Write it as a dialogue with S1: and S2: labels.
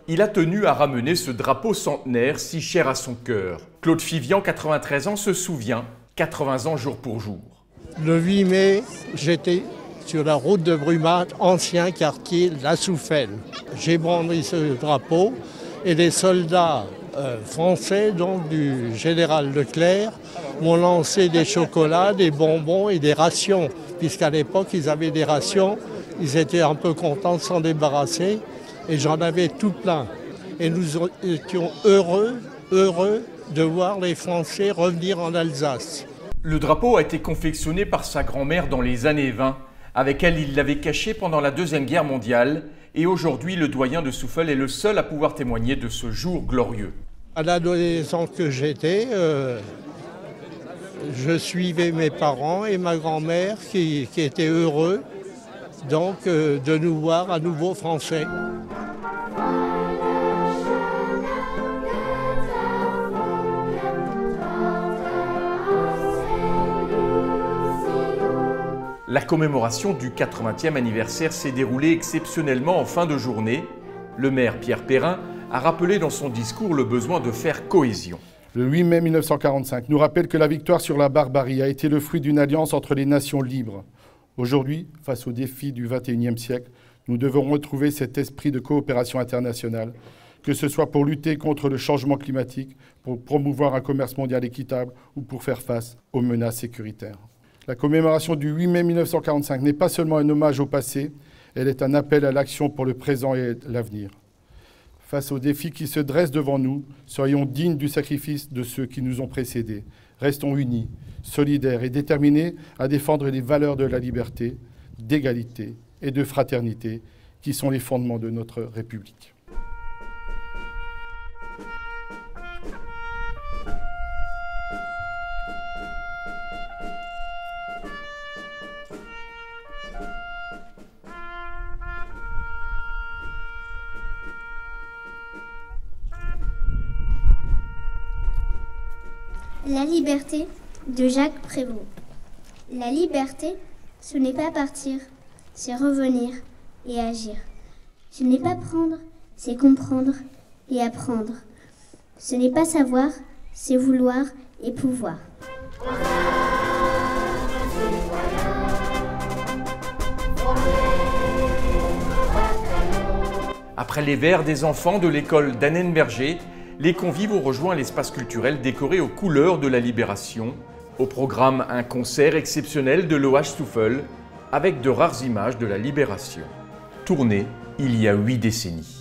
S1: Il a tenu à ramener ce drapeau centenaire si cher à son cœur. Claude Fivian, 93 ans, se souvient, 80 ans jour pour jour.
S2: Le 8 mai, j'étais sur la route de Brumath, ancien quartier La Souffelle. J'ai brandi ce drapeau et les soldats français, donc du général Leclerc, m'ont lancé des chocolats, des bonbons et des rations, puisqu'à l'époque ils avaient des rations, ils étaient un peu contents de s'en débarrasser et j'en avais tout plein. Et nous étions heureux de voir les Français revenir en Alsace.
S1: Le drapeau a été confectionné par sa grand-mère dans les années 20. Avec elle, il l'avait caché pendant la Deuxième Guerre mondiale. Et aujourd'hui, le doyen de Souffel est le seul à pouvoir témoigner de ce jour glorieux.
S2: À l'adolescent que j'étais, je suivais mes parents et ma grand-mère qui étaient heureux donc, de nous voir à nouveau français.
S1: La commémoration du 80e anniversaire s'est déroulée exceptionnellement en fin de journée. Le maire Pierre Perrin a rappelé dans son discours le besoin de faire cohésion.
S3: Le 8 mai 1945 nous rappelle que la victoire sur la barbarie a été le fruit d'une alliance entre les nations libres. Aujourd'hui, face aux défis du XXIe siècle, nous devons retrouver cet esprit de coopération internationale, que ce soit pour lutter contre le changement climatique, pour promouvoir un commerce mondial équitable ou pour faire face aux menaces sécuritaires. La commémoration du 8 mai 1945 n'est pas seulement un hommage au passé, elle est un appel à l'action pour le présent et l'avenir. Face aux défis qui se dressent devant nous, soyons dignes du sacrifice de ceux qui nous ont précédés. Restons unis, solidaires et déterminés à défendre les valeurs de la liberté, d'égalité et de fraternité qui sont les fondements de notre République.
S4: La liberté de Jacques Prévost. La liberté, ce n'est pas partir, c'est revenir et agir. Ce n'est pas prendre, c'est comprendre et apprendre. Ce n'est pas savoir, c'est vouloir et pouvoir.
S1: Après les vers des enfants de l'école d'Annenberger, les convives ont rejoint l'espace culturel décoré aux couleurs de la Libération. Au programme, un concert exceptionnel de l'OH Souffel avec de rares images de la Libération. Tourné il y a 8 décennies.